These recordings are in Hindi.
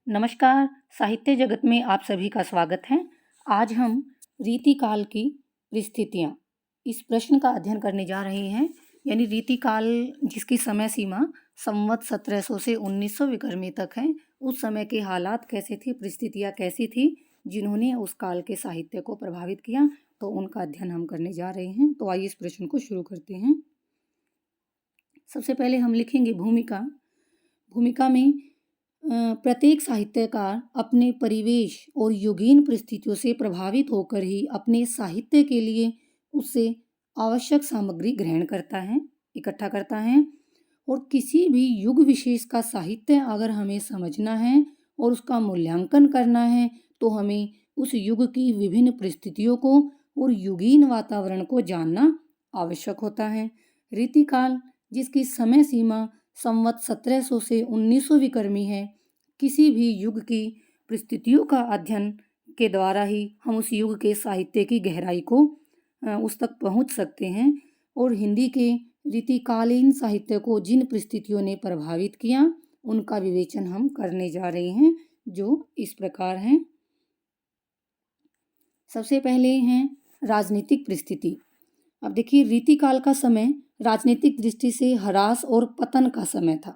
नमस्कार, साहित्य जगत में आप सभी का स्वागत है। आज हम रीतिकाल की परिस्थितियाँ इस प्रश्न का अध्ययन करने जा रहे हैं। यानी रीतिकाल जिसकी समय सीमा संवत 1700 से 1900 विक्रमी तक है। उस समय के हालात कैसे थे, परिस्थितियाँ कैसी थी, जिन्होंने उस काल के साहित्य को प्रभावित किया, तो उनका अध्ययन हम करने जा रहे हैं। तो आइए इस प्रश्न को शुरू करते हैं। सबसे पहले हम लिखेंगे भूमिका। भूमिका में प्रत्येक साहित्यकार अपने परिवेश और युगीन परिस्थितियों से प्रभावित होकर ही अपने साहित्य के लिए उससे आवश्यक सामग्री ग्रहण करता है, इकट्ठा करता है। और किसी भी युग विशेष का साहित्य अगर हमें समझना है और उसका मूल्यांकन करना है, तो हमें उस युग की विभिन्न परिस्थितियों को और युगीन वातावरण को जानना आवश्यक होता है। रीतिकाल जिसकी समय सीमा संवत 1700 से 1900 विक्रमी है, किसी भी युग की परिस्थितियों का अध्ययन के द्वारा ही हम उस युग के साहित्य की गहराई को उस तक पहुंच सकते हैं। और हिंदी के रीतिकालीन साहित्य को जिन परिस्थितियों ने प्रभावित किया, उनका विवेचन हम करने जा रहे हैं, जो इस प्रकार हैं। सबसे पहले हैं राजनीतिक परिस्थिति। अब देखिए, रीतिकाल का समय राजनीतिक दृष्टि से ह्रास और पतन का समय था।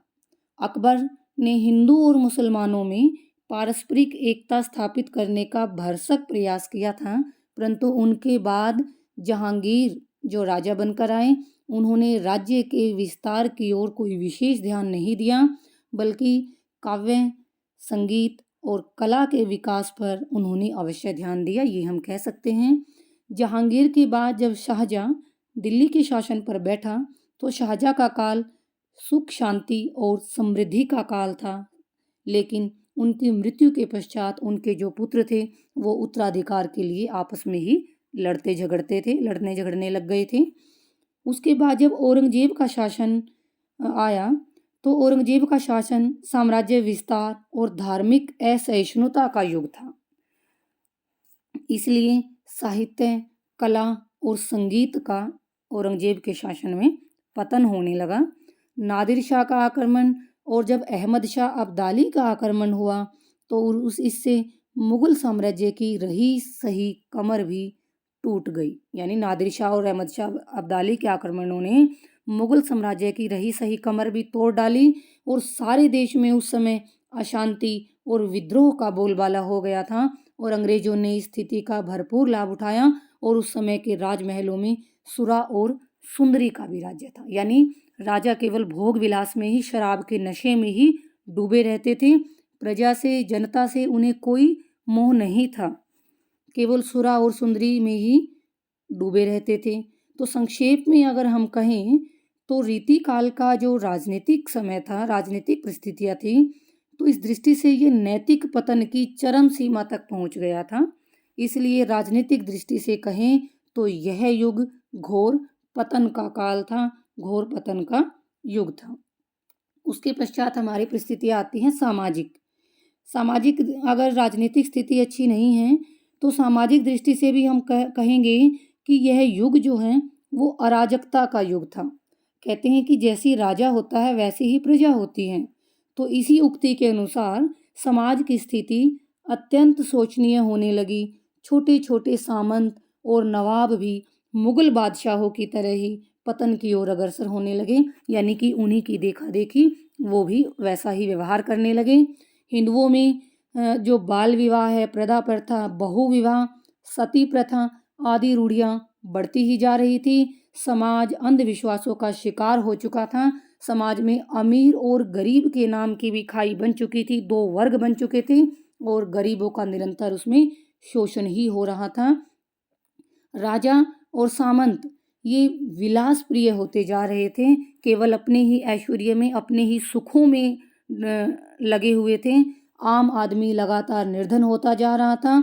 अकबर ने हिंदू और मुसलमानों में पारस्परिक एकता स्थापित करने का भरसक प्रयास किया था, परंतु उनके बाद जहांगीर जो राजा बनकर आए, उन्होंने राज्य के विस्तार की ओर कोई विशेष ध्यान नहीं दिया, बल्कि काव्य, संगीत और कला के विकास पर उन्होंने अवश्य ध्यान दिया, ये हम कह सकते हैं। जहांगीर के बाद जब शाहजहां दिल्ली के शासन पर बैठा, तो शाहजहां का काल सुख, शांति और समृद्धि का काल था। लेकिन उनकी मृत्यु के पश्चात उनके जो पुत्र थे, वो उत्तराधिकार के लिए आपस में ही लड़ने झगड़ने लग गए थे। उसके बाद जब औरंगजेब का शासन आया, तो औरंगजेब का शासन साम्राज्य विस्तार और धार्मिक असहिष्णुता का युग था। इसलिए साहित्य, कला और संगीत का औरंगजेब के शासन में पतन होने लगा। नादिर शाह का आक्रमण और जब अहमद शाह अब्दाली का आक्रमण हुआ, तो इससे मुगल साम्राज्य की रही सही कमर भी टूट गई। यानी नादिर शाह और अहमद शाह अब्दाली के आक्रमणों ने मुगल साम्राज्य की रही सही कमर भी तोड़ डाली और सारे देश में उस समय अशांति और विद्रोह का बोलबाला हो गया था। और अंग्रेजों ने इस स्थिति का भरपूर लाभ उठाया और उस समय के राजमहलों में सुरा और सुंदरी का भी राज्य था। यानी राजा केवल भोग विलास में ही, शराब के नशे में ही डूबे रहते थे। प्रजा से, जनता से उन्हें कोई मोह नहीं था, केवल सुरा और सुंदरी में ही डूबे रहते थे। तो संक्षेप में अगर हम कहें, तो रीतिकाल का जो राजनीतिक समय था, राजनीतिक परिस्थितियां थी, तो इस दृष्टि से ये नैतिक पतन की चरम सीमा तक पहुंच गया था। इसलिए राजनीतिक दृष्टि से कहें तो यह युग घोर पतन का काल था, घोर पतन का युग था। उसके पश्चात हमारी परिस्थितियां आती हैं सामाजिक। अगर राजनीतिक स्थिति अच्छी नहीं है, तो सामाजिक दृष्टि से भी हम कहेंगे कि यह युग जो है वो अराजकता का युग था। कहते हैं कि जैसी राजा होता है वैसी ही प्रजा होती है। तो इसी उक्ति के अनुसार समाज की स्थिति अत्यंत शोचनीय होने लगी। छोटे छोटे सामंत और नवाब भी मुगल बादशाहों की तरह ही पतन की ओर अग्रसर होने लगे। यानी कि उन्हीं की देखा देखी वो भी वैसा ही व्यवहार करने लगे। हिंदुओं में जो बाल विवाह है, प्रथा प्रथा, बहु विवाह, सती प्रथा आदि रूढ़ियां बढ़ती ही जा रही थी। समाज अंधविश्वासों का शिकार हो चुका था। समाज में अमीर और गरीब के नाम की भी खाई बन चुकी थी, दो वर्ग बन चुके थे और गरीबों का निरंतर उसमें शोषण ही हो रहा था। राजा और सामंत ये विलास प्रिय होते जा रहे थे, केवल अपने ही ऐश्वर्य में, अपने ही सुखों में लगे हुए थे। आम आदमी लगातार निर्धन होता जा रहा था।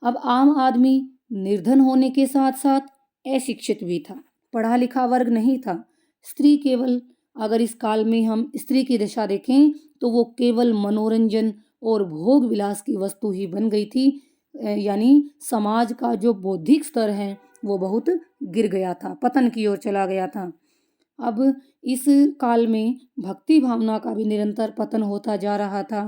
अब आम आदमी निर्धन होने के साथ साथ अशिक्षित भी था, पढ़ा लिखा वर्ग नहीं था। स्त्री केवल, अगर इस काल में हम स्त्री की दशा देखें, तो वो केवल मनोरंजन और भोग विलास की वस्तु ही बन गई थी। यानी समाज का जो बौद्धिक स्तर है वो बहुत गिर गया था, पतन की ओर चला गया था। अब इस काल में भक्ति भावना का भी निरंतर पतन होता जा रहा था।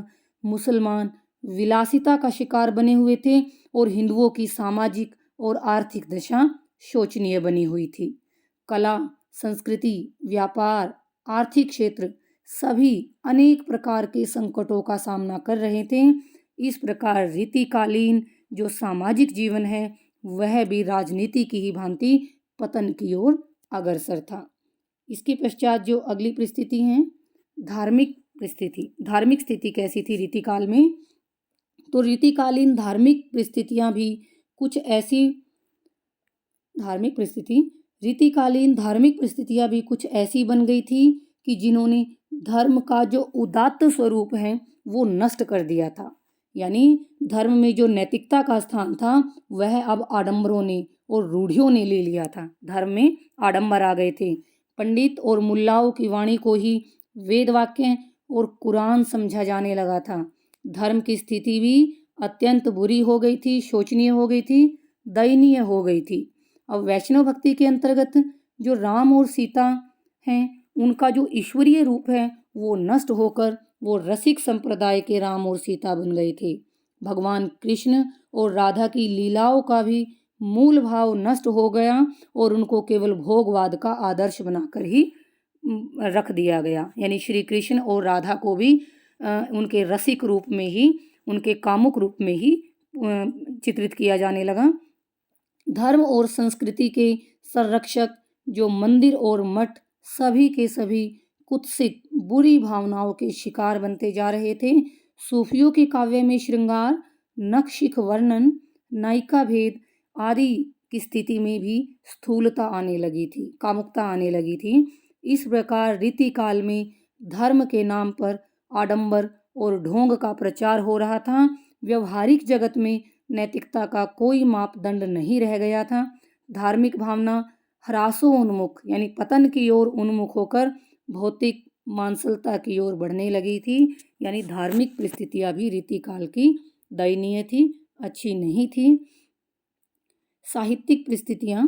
मुसलमान विलासिता का शिकार बने हुए थे और हिंदुओं की सामाजिक और आर्थिक दशा शोचनीय बनी हुई थी। कला, संस्कृति, व्यापार, आर्थिक क्षेत्र सभी अनेक प्रकार के संकटों का सामना कर रहे थे। इस प्रकार रीतिकालीन जो सामाजिक जीवन है वह भी राजनीति की ही भांति पतन की ओर अग्रसर था। इसके पश्चात जो अगली परिस्थिति है धार्मिक परिस्थिति। धार्मिक स्थिति कैसी थी रीतिकाल में? तो रीतिकालीन धार्मिक परिस्थितियां भी कुछ ऐसी रीतिकालीन धार्मिक परिस्थितियां भी कुछ ऐसी बन गई थी कि जिन्होंने धर्म का जो उदात्त स्वरूप है वो नष्ट कर दिया था। यानी धर्म में जो नैतिकता का स्थान था वह अब आडंबरों ने और रूढ़ियों ने ले लिया था। धर्म में आडंबर आ गए थे। पंडित और मुल्लाओं की वाणी को ही वेद वाक्य और कुरान समझा जाने लगा था। धर्म की स्थिति भी अत्यंत बुरी हो गई थी, शोचनीय हो गई थी, दयनीय हो गई थी। अब वैष्णव भक्ति के अंतर्गत जो राम और सीता हैं उनका जो ईश्वरीय रूप है वो नष्ट होकर वो रसिक संप्रदाय के राम और सीता बन गए थे। भगवान कृष्ण और राधा की लीलाओं का भी मूल भाव नष्ट हो गया और उनको केवल भोगवाद का आदर्श बनाकर ही रख दिया गया। यानी श्री कृष्ण और राधा को भी उनके रसिक रूप में ही, उनके कामुक रूप में ही चित्रित किया जाने लगा। धर्म और संस्कृति के संरक्षक जो मंदिर और मठ सभी के सभी कुत्सित बुरी भावनाओं के शिकार बनते जा रहे थे। सूफियों के काव्य में श्रृंगार, नखशिख वर्णन, नायिका भेद आदि की स्थिति में भी स्थूलता आने लगी थी, कामुकता आने लगी थी। इस प्रकार रीतिकाल में धर्म के नाम पर आडंबर और ढोंग का प्रचार हो रहा था। व्यवहारिक जगत में नैतिकता का कोई मापदंड नहीं रह गया था। धार्मिक भावना ह्रासोन्मुख यानी पतन की ओर उन्मुख होकर भौतिक मांसलता की ओर बढ़ने लगी थी। यानी धार्मिक परिस्थितियां भी रीतिकाल की दयनीय थी, अच्छी नहीं थी। साहित्यिक परिस्थितियां,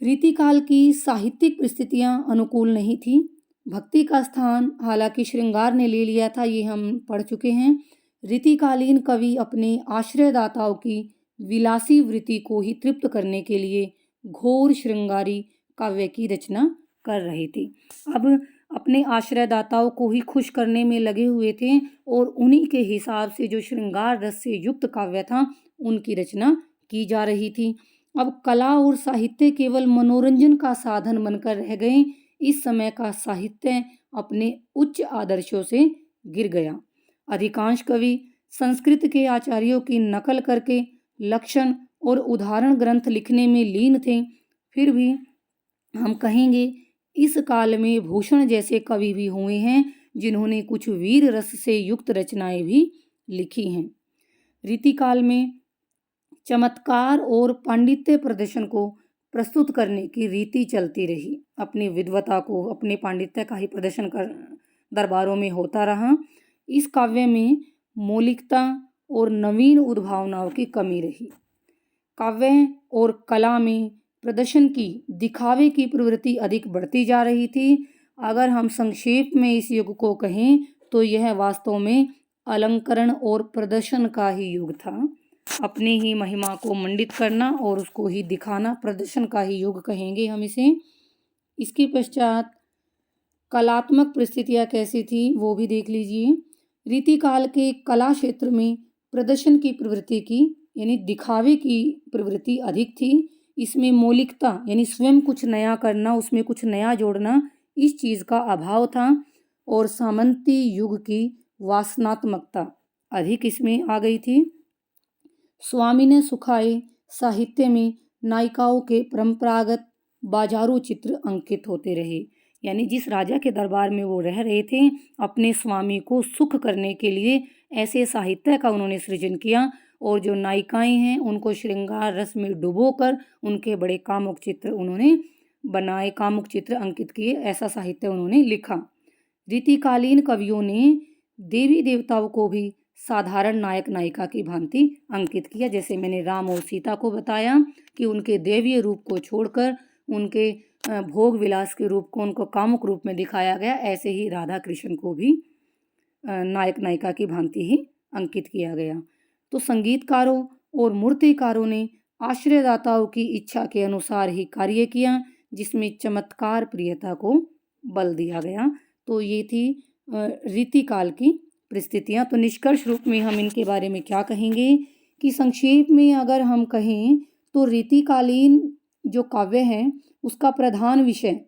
रीतिकाल की साहित्यिक परिस्थितियां अनुकूल नहीं थी। भक्ति का स्थान हालांकि श्रृंगार ने ले लिया था, ये हम पढ़ चुके हैं। रीतिकालीन कवि अपने आश्रयदाताओं की विलासी वृत्ति को ही तृप्त करने के लिए घोर श्रृंगारी काव्य की रचना कर रहे थे। अब अपने आश्रयदाताओं को ही खुश करने में लगे हुए थे और उन्हीं के हिसाब से जो श्रृंगार रस से युक्त काव्य था उनकी रचना की जा रही थी। अब कला और साहित्य केवल मनोरंजन का साधन बनकर रह गए। इस समय का साहित्य अपने उच्च आदर्शों से गिर गया। अधिकांश कवि संस्कृत के आचार्यों की नकल करके लक्षण और उदाहरण ग्रंथ लिखने में लीन थे। फिर भी हम कहेंगे इस काल में भूषण जैसे कवि भी हुए हैं जिन्होंने कुछ वीर रस से युक्त रचनाएं भी लिखी हैं। रीतिकाल में चमत्कार और पांडित्य प्रदर्शन को प्रस्तुत करने की रीति चलती रही। अपनी विद्वता को, अपने पांडित्य का ही प्रदर्शन कर दरबारों में होता रहा। इस काव्य में मौलिकता और नवीन उद्भावनाओं की कमी रही। काव्य और कला में प्रदर्शन की, दिखावे की प्रवृत्ति अधिक बढ़ती जा रही थी। अगर हम संक्षेप में इस युग को कहें तो यह वास्तव में अलंकरण और प्रदर्शन का ही युग था। अपने ही महिमा को मंडित करना और उसको ही दिखाना, प्रदर्शन का ही युग कहेंगे हम इसे। इसके पश्चात कलात्मक परिस्थितियां कैसी थी वो भी देख लीजिए। रीतिकाल के कला क्षेत्र में प्रदर्शन की प्रवृत्ति की यानी दिखावे की प्रवृत्ति अधिक थी। इसमें मौलिकता यानी स्वयं कुछ नया करना, उसमें कुछ नया जोड़ना, इस चीज़ का अभाव था और सामंती युग की वासनात्मकता अधिक इसमें आ गई थी। स्वामी ने सुखाए साहित्य में नायिकाओं के परंपरागत बाजारू चित्र अंकित होते रहे। यानी जिस राजा के दरबार में वो रह रहे थे, अपने स्वामी को सुख करने के लिए ऐसे साहित्य का उन्होंने सृजन किया और जो नायिकाएं हैं उनको श्रृंगार रस में डुबोकर उनके बड़े कामुक चित्र उन्होंने बनाए, कामुक चित्र अंकित किए, ऐसा साहित्य उन्होंने लिखा। रीतिकालीन कवियों ने देवी देवताओं को भी साधारण नायक नायिका की भांति अंकित किया। जैसे मैंने राम और सीता को बताया कि उनके दैवीय रूप को छोड़कर उनके भोग विलास के रूप को उनको कामुक रूप में दिखाया गया, ऐसे ही राधा कृष्ण को भी नायक नायिका की भांति ही अंकित किया गया। तो संगीतकारों और मूर्तिकारों ने आश्रयदाताओं की इच्छा के अनुसार ही कार्य किया, जिसमें चमत्कार प्रियता को बल दिया गया। तो ये थी रीतिकाल की परिस्थितियाँ। तो निष्कर्ष रूप में हम इनके बारे में क्या कहेंगे कि संक्षेप में अगर हम कहें तो रीतिकालीन जो काव्य है उसका प्रधान विषय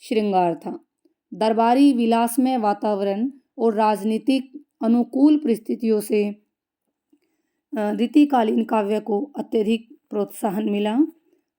श्रृंगार था। दरबारी विलासमय वातावरण और राजनीतिक अनुकूल परिस्थितियों से रीतिकालीन काव्य को अत्यधिक प्रोत्साहन मिला।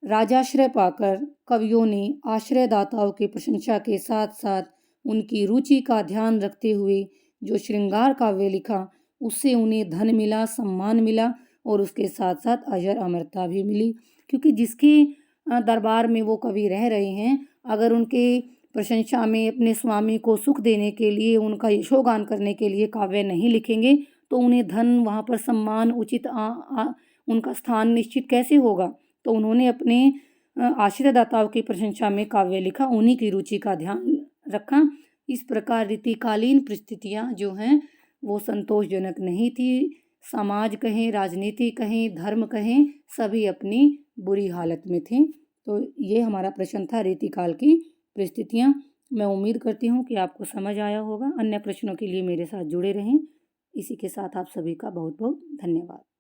राजाश्रय पाकर कवियों ने आश्रयदाताओं की प्रशंसा के साथ साथ उनकी रुचि का ध्यान रखते हुए जो श्रृंगार काव्य लिखा, उससे उन्हें धन मिला, सम्मान मिला और उसके साथ साथ अजर अमरता भी मिली। क्योंकि जिसके दरबार में वो कवि रह रहे हैं, अगर उनके प्रशंसा में अपने स्वामी को सुख देने के लिए, उनका यशोगान करने के लिए काव्य नहीं लिखेंगे तो उन्हें धन, वहाँ पर सम्मान, उचित उनका स्थान निश्चित कैसे होगा। तो उन्होंने अपने आश्रयदाताओं की प्रशंसा में काव्य लिखा, उन्हीं की रुचि का ध्यान रखा। इस प्रकार रीतिकालीन परिस्थितियाँ जो हैं वो संतोषजनक नहीं थी। समाज कहें, राजनीति कहें, धर्म कहें, सभी अपनी बुरी हालत में थे। तो ये हमारा प्रश्न था रीतिकाल की परिस्थितियाँ। मैं उम्मीद करती हूँ कि आपको समझ आया होगा। अन्य प्रश्नों के लिए मेरे साथ जुड़े रहें। इसी के साथ आप सभी का बहुत बहुत धन्यवाद।